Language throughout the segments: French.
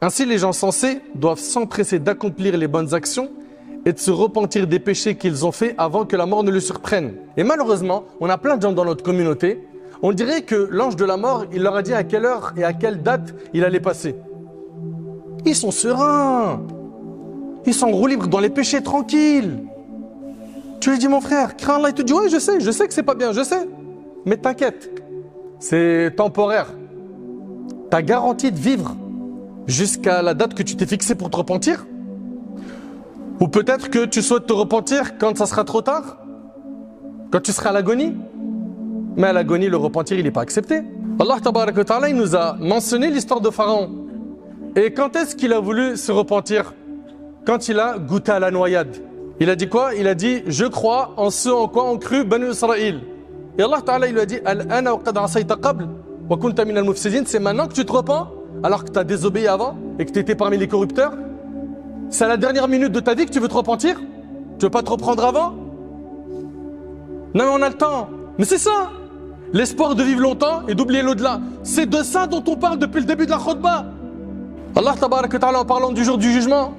Ainsi, les gens sensés doivent s'empresser d'accomplir les bonnes actions et de se repentir des péchés qu'ils ont faits avant que la mort ne les surprenne. Et malheureusement, on a plein de gens dans notre communauté, on dirait que l'ange de la mort, il leur a dit à quelle heure et à quelle date il allait passer. Ils sont sereins, ils sont en roue libre dans les péchés tranquilles. Tu lui dis, mon frère, crains Allah, il te dit, ouais, je sais que c'est pas bien, je sais. Mais t'inquiète, c'est temporaire. T'as garanti de vivre jusqu'à la date que tu t'es fixée pour te repentir. Ou peut-être que tu souhaites te repentir quand ça sera trop tard, quand tu seras à l'agonie. Mais à l'agonie, le repentir, il n'est pas accepté. Allah Tabaraka wa Ta'ala, il nous a mentionné l'histoire de Pharaon. Et quand est-ce qu'il a voulu se repentir? Quand il a goûté à la noyade. Il a dit quoi? Il a dit, je crois en ce en quoi ont cru Banu Israël. Et Allah Ta'ala, il lui a dit, Al-ana wa qad asayta qabl wa kunta min al-mufsidin. C'est maintenant que tu te repens, alors que tu as désobéi avant et que tu étais parmi les corrupteurs. C'est à la dernière minute de ta vie que tu veux te repentir? Tu veux pas te reprendre avant? Non, mais on a le temps. Mais c'est ça, l'espoir de vivre longtemps et d'oublier l'au-delà. C'est de ça dont on parle depuis le début de la khutbah. Allah Tabaraka wa Ta'ala, en parlant du jour du jugement,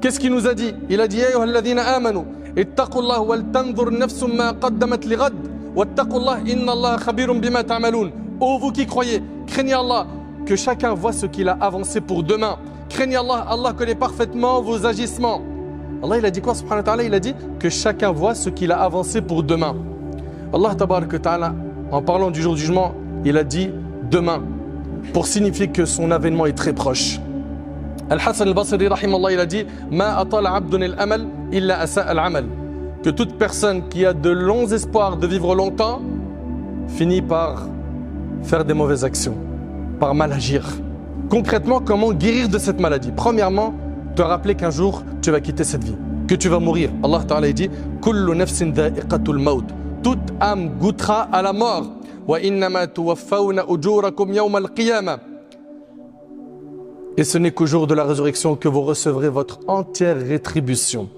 qu'est-ce qu'il nous a dit? Il a dit, Ya ayyuhalladhina amanu, ittaqullah wal tanzur nafsum ma qaddamat lighad, wattaqullah inna Allah khabirun bima ta'malun. Ô vous qui croyez, craignez Allah, que chacun voit ce qu'il a avancé pour demain. Craignez Allah, Allah connaît parfaitement vos agissements. Allah, il a dit quoi, subhanahu wa ta'ala? Il a dit que chacun voit ce qu'il a avancé pour demain. Allah Tabaraka wa Ta'ala, en parlant du jour du jugement, il a dit demain, pour signifier que son avènement est très proche. Al-Hassan al-Basri, rahimallah, il a dit Ma atala abdun al-amal illa asa al-amal. Que toute personne qui a de longs espoirs de vivre longtemps finit par faire des mauvaises actions, par mal agir. Concrètement, comment guérir de cette maladie? Premièrement, te rappeler qu'un jour, tu vas quitter cette vie, que tu vas mourir. Allah Ta'ala dit Kullu nafsin dha'iqatul maut. Toute âme goûtera à la mort. Wa innama tuwaffawna ujurakum yawm al-qiyamah. Et ce n'est qu'au jour de la résurrection que vous recevrez votre entière rétribution.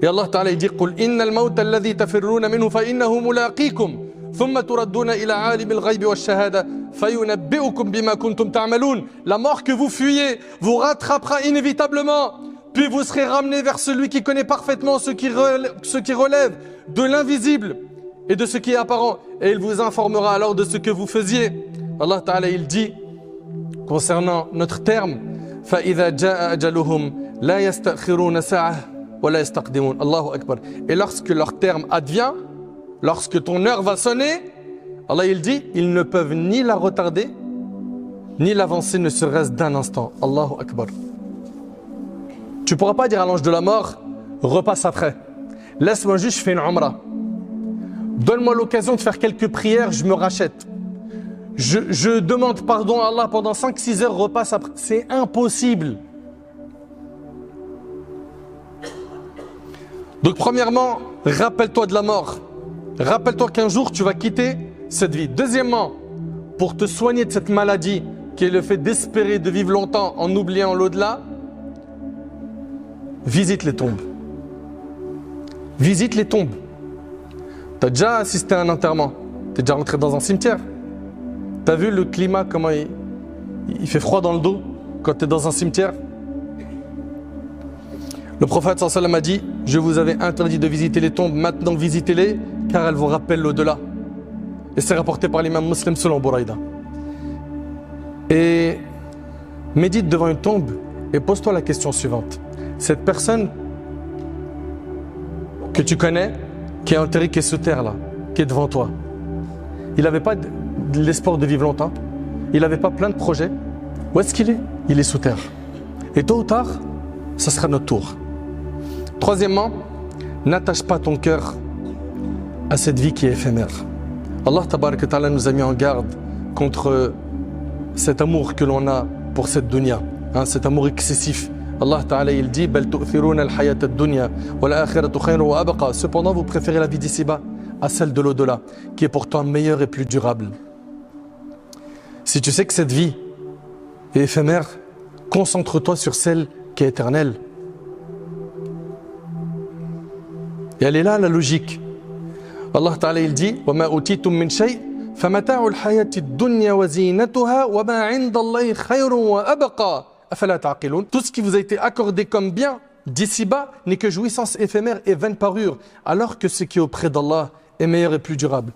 Et Allah Ta'ala dit Qul innal mawta alladhi tafirruna minhu fa innahu mulaqikum. ثم تردون إلى عالم الغيب والشهادة فينبئكم بما كنتم تعملون. La mort que vous fuyez vous rattrapera inévitablement, puis vous serez ramenés vers celui qui connaît parfaitement ce qui relève de l'invisible et de ce qui est apparent, et il vous informera alors de ce que vous faisiez. Allah Ta'ala, il dit concernant notre terme فإذا جاء أجلهم لا يستأخرون ساعة ولا يستقدمون. Allahu Akbar. Et lorsque leur terme advient, lorsque ton heure va sonner, Allah il dit, ils ne peuvent ni la retarder, ni l'avancer ne serait-ce d'un instant. Allahu Akbar. Tu ne pourras pas dire à l'ange de la mort, repasse après. Laisse-moi juste, je fais une umrah. Donne-moi l'occasion de faire quelques prières, je me rachète. Je demande pardon à Allah pendant 5-6 heures, repasse après. C'est impossible. Donc premièrement, rappelle-toi de la mort. Rappelle-toi qu'un jour tu vas quitter cette vie. Deuxièmement, pour te soigner de cette maladie qui est le fait d'espérer de vivre longtemps en oubliant l'au-delà, visite les tombes. Visite les tombes. Tu as déjà assisté à un enterrement, tu es déjà rentré dans un cimetière. Tu as vu le climat, comment il fait froid dans le dos quand tu es dans un cimetière. Le prophète sallallahu alayhi wa sallam a dit je vous avais interdit de visiter les tombes, maintenant visitez-les car elles vous rappellent l'au-delà. Et c'est rapporté par l'imam Muslim selon Bouraïda. Et médite devant une tombe et pose-toi la question suivante. Cette personne que tu connais, qui est enterrée, qui est sous terre là, qui est devant toi, il n'avait pas de l'espoir de vivre longtemps, il n'avait pas plein de projets. Où est-ce qu'il est? Il est sous terre. Et tôt ou tard, ça sera notre tour. Troisièmement, n'attache pas ton cœur à cette vie qui est éphémère. Allah Tabaraka wa Ta'ala nous a mis en garde contre cet amour que l'on a pour cette dunya, cet amour excessif. Allah Ta'ala il dit bal tu'thiruna al-hayata ad-dunya wa al-akhiratu khayrun wa abqa. Cependant, vous préférez la vie d'ici-bas à celle de l'au-delà, qui est pourtant meilleure et plus durable. Si tu sais que cette vie est éphémère, concentre-toi sur celle qui est éternelle. Et elle est là la logique. Allah Ta'ala il dit وَمَا أُوتِيتُم مِّن شَيْءٍ فَمَتَاعُ الْحَيَاةِ الدُّنْيَا وَزِينَتُهَا وَمَا عِندَ اللَّهِ خَيْرٌ وَأَبْقَى afala ta'qilun. Tout ce qui vous a été accordé comme bien d'ici-bas n'est que jouissance éphémère et vaine parure, alors que ce qui est auprès d'Allah est meilleur et plus durable.